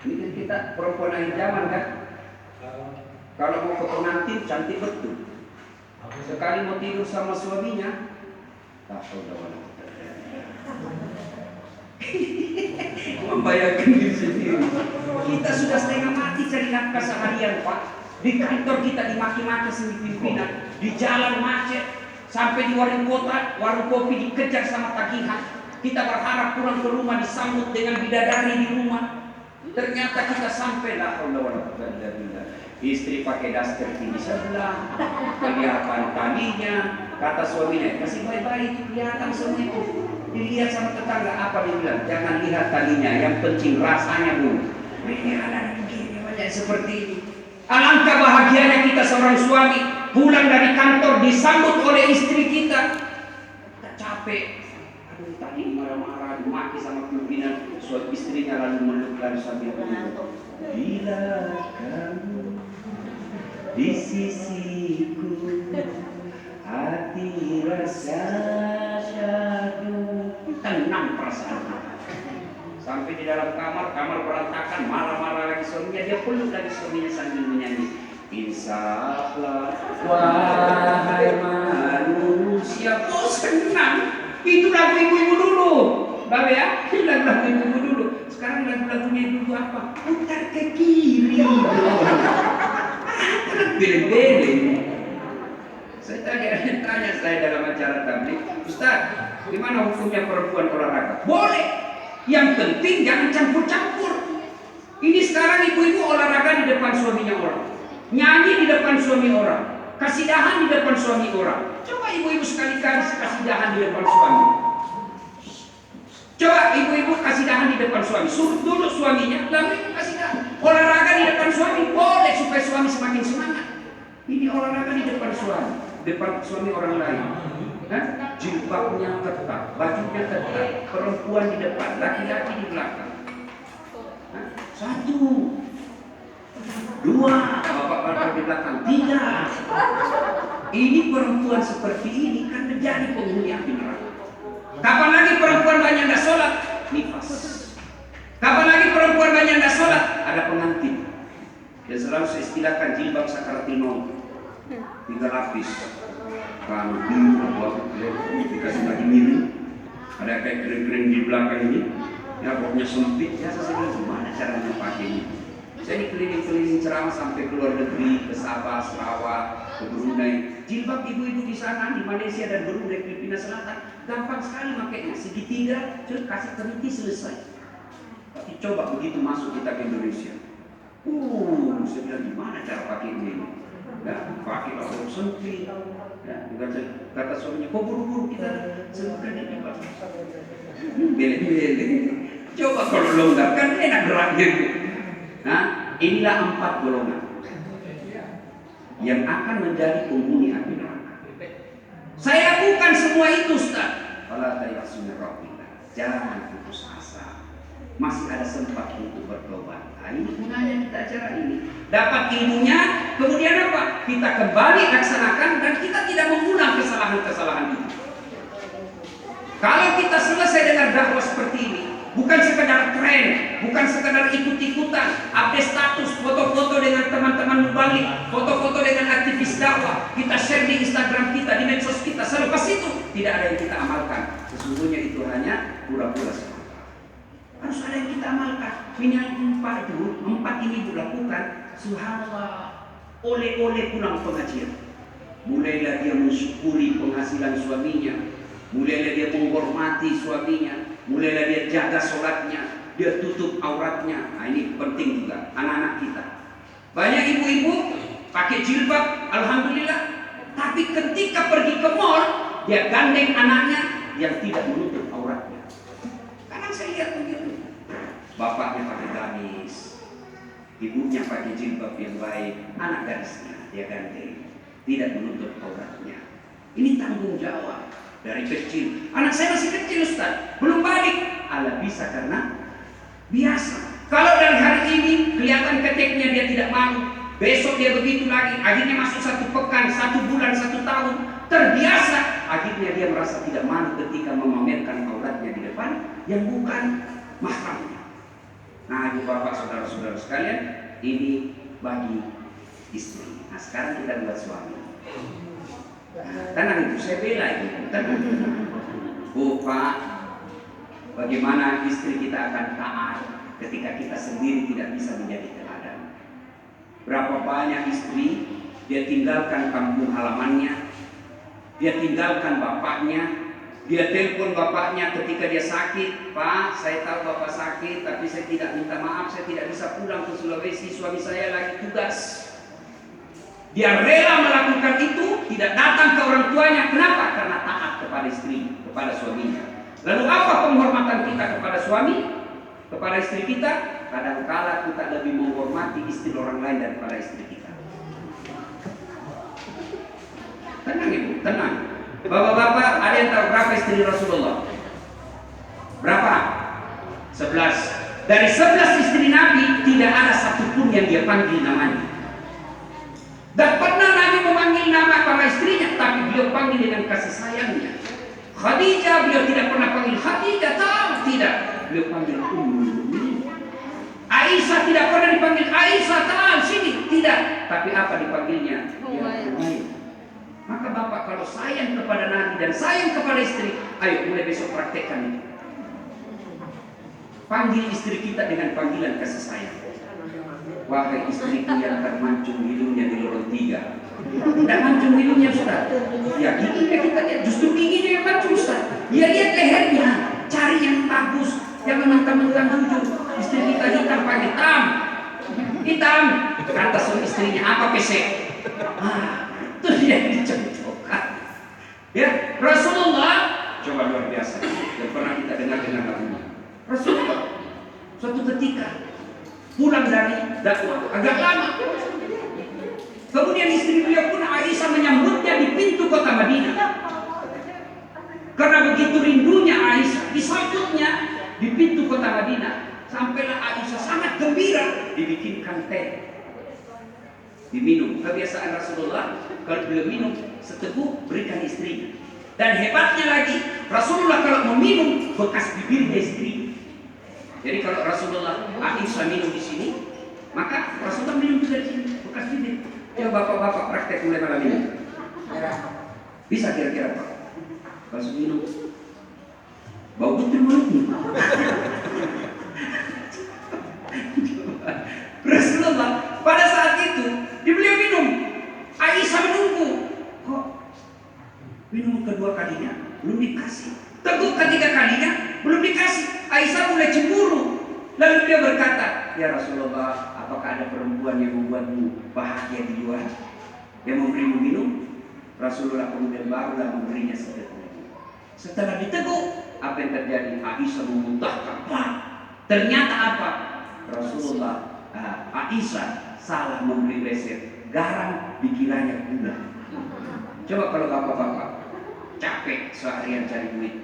Ini kan kita perempuan akhir zaman kan. Kalau mau ke pengantin cantik betul. Sekali mau tidur sama suaminya, tak udah membayangkan diri sendiri. Kita sudah setengah mati cari nafkah seharian, Pak. Di kantor kita dimaki-maki sama pimpinan, di jalan macet, sampai di warung kota, warung kopi dikejar sama tagihan. Kita berharap pulang ke rumah disambut dengan bidadari di rumah. Ternyata kita sampai istri pakai daster tinggi sebelah, kelihatan talinya. Kata suaminya, kasih baik-baik, kelihatan semua itu. Dilihat sama tetangga, apa dia bilang? Jangan lihat talinya, yang penting rasanya dulu. Ini ada begini, banyak seperti ini. Alangkah bahagianya kita seorang suami pulang dari kantor disambut oleh istri kita. Kita capek, aduh tadi marah-marah, dimaki sama pimpinan. Suatu istrinya lalu meluk dan sambil mengantuk. Bila kamu di sisiku, hati rasa syahdu. Tenang perasaan. Sampai di dalam kamar berantakan, marah-marah lagi suaminya, dia peluk lagi suaminya sambil menyanyi. Insaflah wahai manusia. Oh senang. Itu lagu ibu-ibu dulu, Bapak ya, itu lagu ibu-ibu dulu. Sekarang lagu-lagunya dulu apa? Putar ke kiri. Bele-bele. Saya tanya saya dalam acara tabligh, Ustaz, gimana hukumnya perempuan olahraga? Boleh. Yang penting jangan campur-campur. Ini sekarang ibu-ibu olahraga di depan suaminya orang, nyanyi di depan suami orang, kasih dahan di depan suami orang. Coba ibu-ibu sekali-kali kasih dahan di depan suami. Coba ibu-ibu kasih dahan di depan suami. Suruh dulu suaminya, lalu kasih dahan. Olahraga di depan suami boleh supaya suami semakin semangat. Ini olahraga di depan suami orang lain. Jilbabnya ketat, bajunya ketat, perempuan di depan, laki-laki di belakang. Satu, dua, bapak-bapak di belakang, tiga. Ini perempuan seperti ini kan menjadi penghuni api neraka. Kapan lagi perempuan banyak tidak sholat? Nifas. Kapan lagi perempuan banyak tidak sholat? Ada pengantin. Dan selalu saya istilahkan jilbab sakaratul maut. 3 lapis. Kalau dikasih lagi miring, ada kayak kering-kering di belakang ini, ya pokoknya sempit. Ya saya bilang gimana caranya pakai ini? Saya ini keliling-keliling ceramah sampai ke luar negeri, ke Sabah, Sarawak, ke Brunei. Jilbab ibu-ibu di sana, di Malaysia dan Brunei, Filipina Selatan, gampang sekali makainya. Segitiga, terus kasih teliti selesai. Tapi coba begitu masuk kita ke Indonesia. Saya bilang gimana cara pakai ini? Ya, pakai pakai sempit. Ya, kata suaminya, kok buru-buru kita sebutkan ini Pak. Bele-bele. Coba kalau longgar kan enak geraknya. Nah, inilah 4 golongan yang akan menjadi penghuni api neraka. Saya bukan semua itu, Ustaz. Fala tayasunna rabbillah. Jangan putus asa. Masih ada sempat untuk bertobat. Nah, ini gunanya kita acara ini. Dapat ilmunya, kemudian apa? Kita kembali laksanakan dan kita tidak mengulang kesalahan-kesalahan itu. Kalau kita selesai dengan dakwah seperti ini, bukan sekedar tren, bukan sekedar ikut-ikutan, update status, foto-foto dengan teman-teman mubalik, foto-foto dengan aktivis dakwah, kita share di Instagram kita, di medsos kita. Selepas itu tidak ada yang kita amalkan. Sesungguhnya itu hanya pura-pura semata. Harus ada yang kita amalkan. Minimal 4 ini dilakukan. Subhanallah, oleh-oleh pulang pengajian. Mulailah dia mensyukuri penghasilan suaminya, mulailah dia menghormati suaminya, mulailah dia jaga sholatnya, dia tutup auratnya. Nah, ini penting juga anak-anak kita. Banyak ibu-ibu pakai jilbab, alhamdulillah, tapi ketika pergi ke mall, dia gandeng anaknya yang tidak menutup auratnya. Karena saya lihat begitu, bapaknya pakai gamis, ibunya pakai jilbab yang baik, anak gadisnya dia gandeng, tidak menutup auratnya. Ini tanggung jawab dari kecil. Anak saya masih kecil, Ustaz, belum balik. Ala bisa karena biasa. Kalau dari hari ini kelihatan keteknya dia tidak mau, besok dia begitu lagi, akhirnya masuk 1 pekan, 1 bulan, 1 tahun, terbiasa. Akhirnya dia merasa tidak malu ketika memamerkan auratnya di depan yang bukan mahramnya. Nah, ibu bapak, saudara-saudara sekalian, ini bagi istri. Nah sekarang kita buat suami. Nah, tenang itu, saya bela itu. Tenang. Bu, Pak, bagaimana istri kita akan taat ketika kita sendiri tidak bisa menjadi teladan? Berapa banyak istri dia tinggalkan kampung halamannya, dia tinggalkan bapaknya, dia telepon bapaknya ketika dia sakit. Pak, saya tahu bapak sakit, tapi saya tidak minta maaf, saya tidak bisa pulang ke Sulawesi, suami saya lagi tugas. Dia rela melakukan itu, tidak datang ke orang tuanya. Kenapa? Karena taat kepada istri, kepada suaminya. Lalu apa penghormatan kita kepada suami, kepada istri kita? Kadangkala kita lebih menghormati istri orang lain daripada istri kita. Tenang ibu, tenang. Bapak-bapak, ada yang tahu berapa istri Rasulullah? Berapa? 11. Dari 11 istri Nabi, tidak ada satupun yang dia panggil namanya. Dan pernah Nabi memanggil nama para istrinya, tapi beliau panggil dengan kasih sayangnya. Khadijah, beliau tidak pernah panggil Khadijah, tidak. Beliau panggil Ummul Mukminin. Aisyah tidak pernah dipanggil Aisyah, sini, tidak. Tapi apa dipanggilnya? Ya, maka bapak kalau sayang kepada Nabi dan sayang kepada istri, ayo mulai besok praktekkan itu. Panggil istri kita dengan panggilan kasih sayang. Wahai istriku yang termancung hidungnya di lorong 3. Tidak mancung hidungnya Ustaz. Ya giginya kita lihat, justru giginya yang mancung Ustaz. Ya lihat lehernya, cari yang bagus, yang mentang-mentang jujur. Istri kita hitam pakai hitam. Kata suami istrinya apa pesek? Itu dia yang dicocokkan. Ya, Rasulullah coba luar biasa. Yang pernah kita dengar lagunya. Rasulullah suatu ketika pulang dari dakwah agak lama. Kemudian istri beliau pun Aisyah menyambutnya di pintu kota Madinah. Karena begitu rindunya Aisyah, disambutnya di pintu kota Madinah. Sampailah Aisyah sangat gembira, dibikinkan teh. Diminum. Kebiasaan Rasulullah kalau beliau minum seteguk berikan istrinya. Dan hebatnya lagi Rasulullah kalau meminum bekas bibirnya istri. Jadi kalau Rasulullah Aisyah minum di sini, maka Rasulullah minum juga di sini bekas bibir. Ya bapak-bapak praktek mulai malam ini. Bisa kira-kira Pak? Pas minum bau betul mulutnya. Rasulullah pada saat itu beliau minum, Aisyah menunggu. Kok minum kedua kalinya belum dikasih, teguk ketiga kalinya belum dikasih. Aisyah mulai cemburu. Lalu beliau berkata, ya Rasulullah, apakah ada perempuan yang membuatmu bahagia di luar, yang memberimu minum? Rasulullah kemudian barulah memberinya seteguk. Setelah diteguk, apa yang terjadi? Aisyah memuntahkan. Ternyata apa? Rasulullah Aisyah salah memberi resep, garam dikiranya gula. Coba kalau bapak-bapak capek seharian cari duit,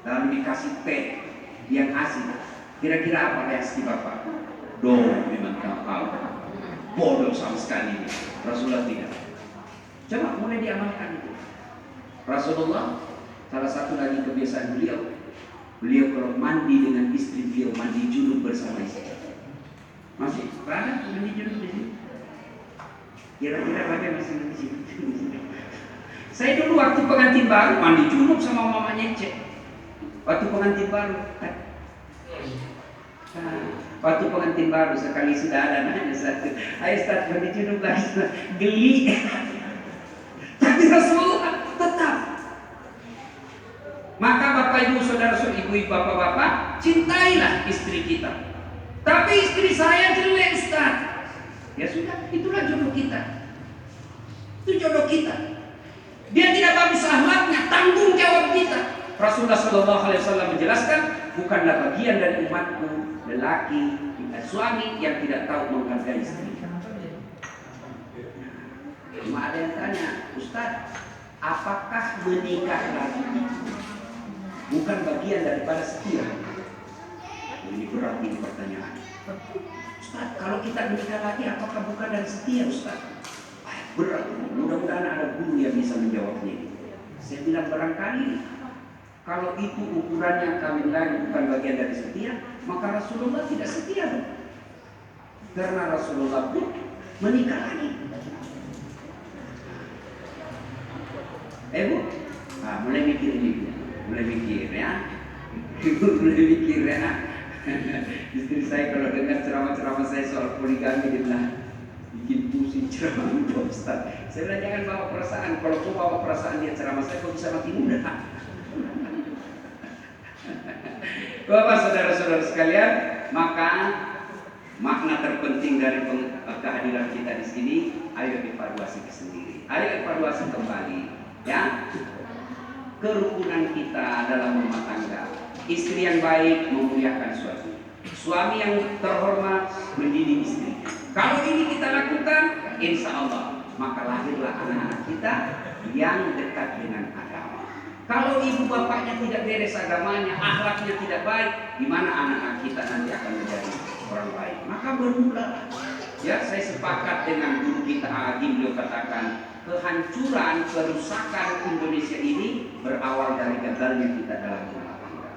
lalu dikasih teh yang asin, kira-kira apa reaksi bapak? Memang kapal, bodoh sama sekali. Rasulullah tidak. Coba mulai diamalkan itu. Rasulullah salah satu lagi kebiasaan beliau kalau mandi dengan istri beliau, mandi junub bersama istri. Masih ada mandi junub di sini? Kira-kira bagaimana masih di sini? Saya dulu waktu pengantin baru mandi junub sama mamanya Cek. Waktu pengantin baru, waktu pengantin baru sekali sudah ada nanya satu, ayo start mandi junub lagi, geli. Tapi Rasulullah tetap. Maka bapak ibu saudara-saudara, ibu bapak-bapak, cintailah istri kita. Tapi istri saya jelek Ustaz. Ya sudah, itulah jodoh kita. Itu jodoh kita. Dia tidak bagus akhlaknya, tanggung jawab kita. Rasulullah SAW menjelaskan, bukanlah bagian dari umatku lelaki, suami yang tidak tahu menghargai istri. Cuma ada yang tanya, Ustaz, apakah menikah lagi itu bukan bagian daripada setia? Ini berat ini pertanyaan. Ustaz, kalau kita menikah lagi apakah bukan dari setia Ustaz? Berat. Mudah-mudahan ada guru yang bisa menjawabnya. Saya bilang barangkali kalau itu ukurannya kawin lagi bukan bagian dari setia, maka Rasulullah tidak setia. Karena Rasulullah pun menikah lagi. Bu, mulai mikir ini, mulai mikir ya. Mulai mikir ya. Istri saya kalau dengar ceramah-ceramah saya soal poligami, dia bilang bikin pusing ceramah itu Ustaz. Saya bilang jangan bawa perasaan. Kalau kau bawa perasaan dia ceramah saya, kau bisa mati muda. Bapak saudara-saudara sekalian, maka makna terpenting dari kehadiran kita di sini, ayo evaluasi sendiri. Ayo evaluasi kembali, ya. Kerukunan kita dalam rumah tangga. Istri yang baik memuliakan suami. Suami yang terhormat mendidik istri. Kalau ini kita lakukan, insya Allah maka lahirlah anak-anak kita yang dekat dengan agama. Kalau ibu bapaknya tidak beres agamanya, akhlaknya tidak baik, gimana anak-anak kita nanti akan menjadi orang baik? Maka bermula. Ya, saya sepakat dengan guru kita Agim, beliau katakan kehancuran, kerusakan Indonesia ini berawal dari gagalnya kita dalam rumah tangga.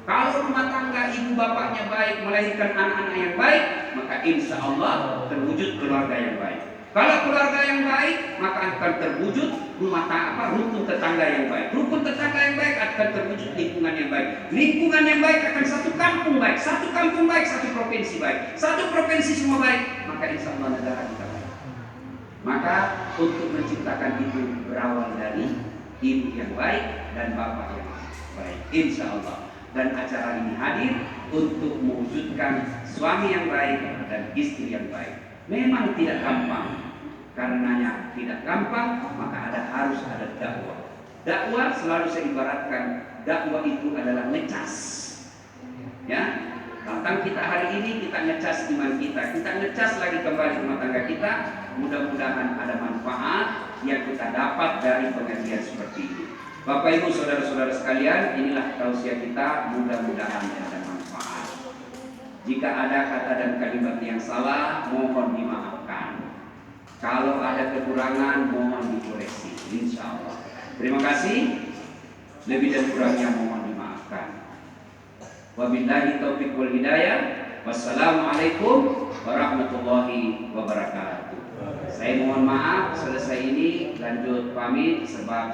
Kalau rumah tangga ibu bapaknya baik, melahirkan anak-anak yang baik, maka insya Allah terwujud keluarga yang baik. Kalau keluarga yang baik, maka akan terwujud rumah tangga, rukun tetangga yang baik. Rukun tetangga yang baik akan terwujud lingkungan yang baik. Lingkungan yang baik akan satu kampung baik. Satu kampung baik, satu provinsi baik. Satu provinsi semua baik, maka insya Allah negara kita baik. Maka untuk menciptakan itu berawal dari ibu yang baik dan bapak yang baik, insya Allah. Dan acara ini hadir untuk mewujudkan suami yang baik dan istri yang baik. Memang tidak gampang, karenanya tidak gampang, maka harus ada dakwah. Dakwah selalu saya ibaratkan, dakwah itu adalah ngecas. Ya, datang kita hari ini kita ngecas iman kita ngecas lagi kembali rumah tangga kita. Mudah-mudahan ada manfaat yang kita dapat dari pengajian seperti ini. Bapak Ibu saudara-saudara sekalian, inilah tausiah kita, mudah-mudahan ada manfaat. Jika ada kata dan kalimat yang salah, mohon dimaafkan. Kalau ada kekurangan, mohon dikoreksi, insya Allah. Terima kasih. Lebih dan kurangnya mohon dimaafkan. Wabillahi taufiq wal hidayah. Wassalamualaikum warahmatullahi wabarakatuh. Saya mohon maaf, selesai ini lanjut pamit sebab